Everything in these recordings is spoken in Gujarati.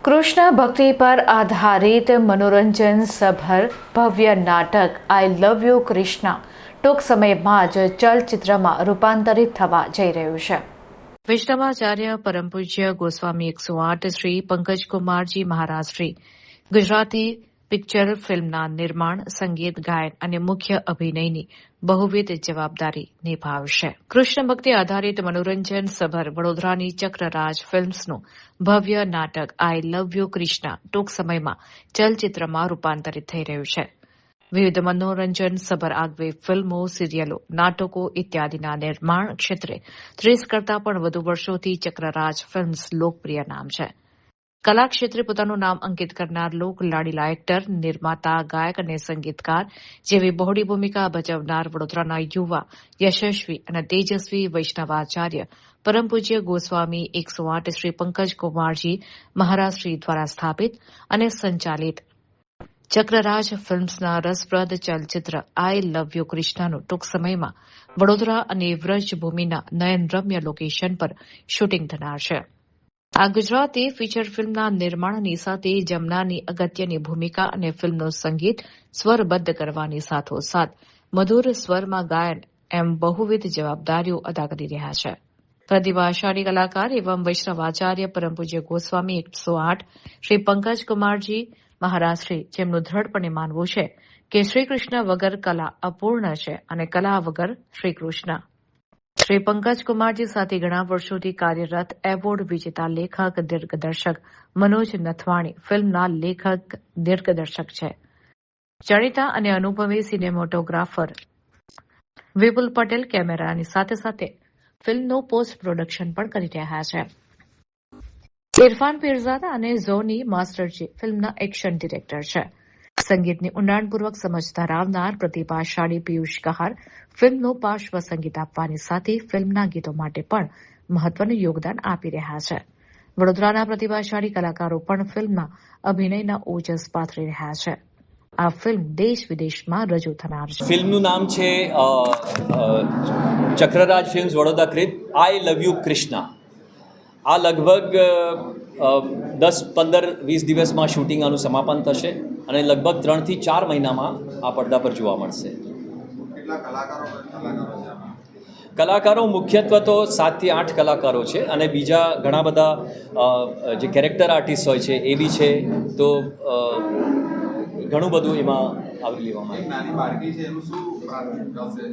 કૃષ્ણ ભક્તિ પર આધારિત મનોરંજન સભર ભવ્ય નાટક આઈ લવ યુ કૃષ્ણા ટૂંક સમયમાં જ ચલચિત્રમાં રૂપાંતરિત થવા જઈ રહ્યું છે. વૈષ્ણવાચાર્ય પરમ પૂજ્ય ગોસ્વામી 108 શ્રી પંકજકુમારજી મહારાજ શ્રી ગુજરાતી પિક્ચર ફિલ્મના નિર્માણ, સંગીત, ગાયન અને મુખ્ય અભિનયની બહુવિધ જવાબદારી નિભાવશે. કૃષ્ણ ભક્તિ આધારિત મનોરંજન સભર વડોદરાની ચક્રરાજ ફિલ્મ્સનું ભવ્ય નાટક આઈ લવ યુ કૃષ્ણા ટૂંક સમયમાં ચલચિત્રમાં રૂપાંતરિત થઈ રહ્યું છે. વિવિધ મનોરંજન સભર આગવી ફિલ્મો, સિરિયલો, નાટકો ઇત્યાદિના નિર્માણ ક્ષેત્રે 30 કરતાં પણ વધુ વર્ષોથી ચક્રરાજ ફિલ્મ્સ લોકપ્રિય નામ છે. કલા ક્ષેત્રે પોતાનું નામ અંકિત કરનાર લોક લાડીલા એક્ટર, નિર્માતા, ગાયક અને સંગીતકાર જેવી બહોળી ભૂમિકા ભજવનાર વડોદરાના યુવા, યશસ્વી અને તેજસ્વી વૈષ્ણવાચાર્ય પરમ પૂજ્ય ગોસ્વામી 108 શ્રી પંકજકુમારજી મહારાજ શ્રી દ્વારા સ્થાપિત અને સંચાલિત ચક્રરાજ ફિલ્મ્સના રસપ્રદ ચલચિત્ર આઈ લવ યુ કૃષ્ણાનું ટૂંક સમયમાં વડોદરા અને વ્રજભૂમિના નયનરમ્ય લોકેશન પર શૂટિંગ થનાર છે. આ ગુજરાતી ફીચર ફિલ્મના નિર્માણની સાથે જમનાની અગત્યની ભૂમિકા અને ફિલ્મનું સંગીત સ્વરબદ્ધ કરવાની સાથોસાથ મધુર સ્વરમાં ગાયન એમ બહુવિધ જવાબદારીઓ અદા કરી રહ્યા છે. પ્રતિભાશાળી કલાકાર એવં વૈષ્ણવાચાર્ય પરમ પૂજ્ય ગોસ્વામી 108 શ્રી પંકજકુમારજી મહારાજ શ્રી જેમનું દ્રઢપણે માનવું છે કે શ્રીકૃષ્ણ વગર કલા અપૂર્ણ છે અને કલા વગર શ્રીકૃષ્ણ. શ્રી પંકજકુમારજી સાથે ઘણા વર્ષોથી કાર્યરત એવોર્ડ વિજેતા લેખક દિગ્દર્શક મનોજ નથવાણી ફિલ્મના લેખક દિગ્દર્શક છે. જાણીતા અને અનુભવી સિનેમેટોગ્રાફર વિપુલ પટેલ કેમેરાની સાથે સાથે ફિલ્મનું પોસ્ટ પ્રોડક્શન પણ કરી રહ્યા છે. ઇરફાન પીરઝાદા અને ઝોની માસ્ટરજી ફિલ્મના એક્શન ડિરેક્ટર છે. સંગીતની ઊંડાણપૂર્વક સમજ ધરાવનાર પ્રતિભાશાળી પિયુષ કહાર ફિલ્મનું પાર્શ્વ સંગીત આપવાની સાથે ફિલ્મના ગીતો માટે પણ મહત્વનું યોગદાન આપી રહ્યા છે. વડોદરાના પ્રતિભાશાળી કલાકારો પણ ફિલ્મમાં અભિનયના ઓજસ પાથરી રહ્યા છે. આ ફિલ્મ દેશ વિદેશમાં રજૂ થનાર છે. ફિલ્મનું નામ છે ચક્રરાજ ફિલ્મ્સ વડોદરા ક્રિત આઈ લવ યુ કૃષ્ણા. આ લગભગ 10-15-20 દિવસમાં શૂટિંગ આનું સમાપન થશે અને લગભગ 3 થી 4 મહિનામાં આ પડદા પર જોવા મળશે. કલાકારો મુખ્યત્વે તો 7 થી 8 કલાકારો છે અને બીજા ઘણા બધા જે કેરેક્ટર આર્ટિસ્ટ હોય છે એ બી છે. તો ઘણું બધું એમાં આવરી લેવામાં આવ્યું.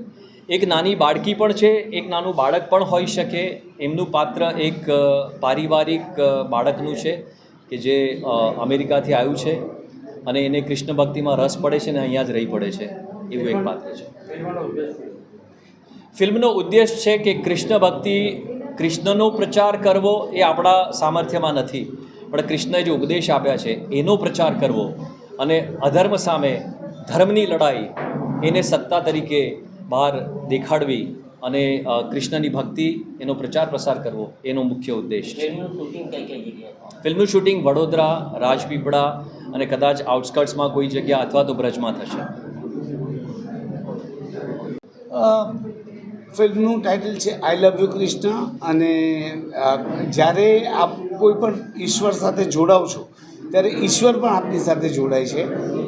એક નાની બાળકી પણ છે, એક નાનું બાળક પણ હોઈ શકે. એમનું પાત્ર એક પારિવારિક બાળકનું છે કે જે અમેરિકાથી આવ્યું છે અને એને કૃષ્ણ ભક્તિમાં રસ પડે છે અને અહીંયા જ રહી પડે છે, એવું એક પાત્ર છે. ફિલ્મનો ઉદ્દેશ છે કે કૃષ્ણ ભક્તિ, કૃષ્ણનો પ્રચાર કરવો એ આપણા સામર્થ્યમાં નથી, પણ કૃષ્ણએ જે ઉપદેશ આપ્યા છે એનો પ્રચાર કરવો અને અધર્મ સામે ધર્મની લડાઈ એને સત્તા તરીકે બહાર દેખાડવી અને કૃષ્ણની ભક્તિ એનો પ્રચાર પ્રસાર કરવો એનો મુખ્ય ઉદ્દેશ છે. ફિલ્મનું શૂટિંગ વડોદરા, રાજપીપળા અને કદાચ આઉટસ્કર્ટ્સમાં કોઈ જગ્યા અથવા તો બ્રજમાં થશે. ફિલ્મનું ટાઇટલ છે આઈ લવ યુ કૃષ્ણ અને જ્યારે આપ કોઈ પણ ઈશ્વર સાથે જોડાવ છો ત્યારે ઈશ્વર પણ આપની સાથે જોડાય છે.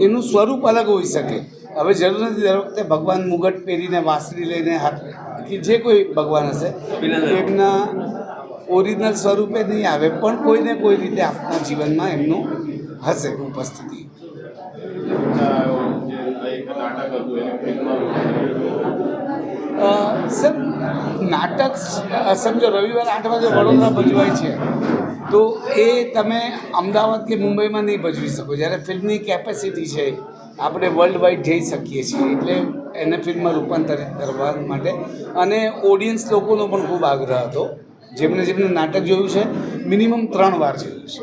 એનું સ્વરૂપ અલગ હોઈ શકે. હવે જરૂર નથી દર વખતે ભગવાન મુગટ પહેરીને વાંસળી લઈને હાથ કે જે કોઈ ભગવાન હશે એમના ઓરિજિનલ સ્વરૂપે નહીં આવે, પણ કોઈને કોઈ રીતે આપણા જીવનમાં એમનું હશે ઉપસ્થિતિ. સર નાટક સમજો રવિવારે 8 વાગે વડોદરા ભજવાય છે તો એ તમે અમદાવાદ કે મુંબઈમાં નહીં ભજવી શકો. જ્યારે ફિલ્મની કેપેસિટી છે આપણે વર્લ્ડ વાઇડ જઈ શકીએ છીએ, એટલે એને ફિલ્મમાં રૂપાંતરિત કરવા માટે અને ઓડિયન્સ લોકોનો પણ ખૂબ આગ્રહ હતો. જેમને નાટક જોયું છે મિનિમમ 3 વાર જોયું છે.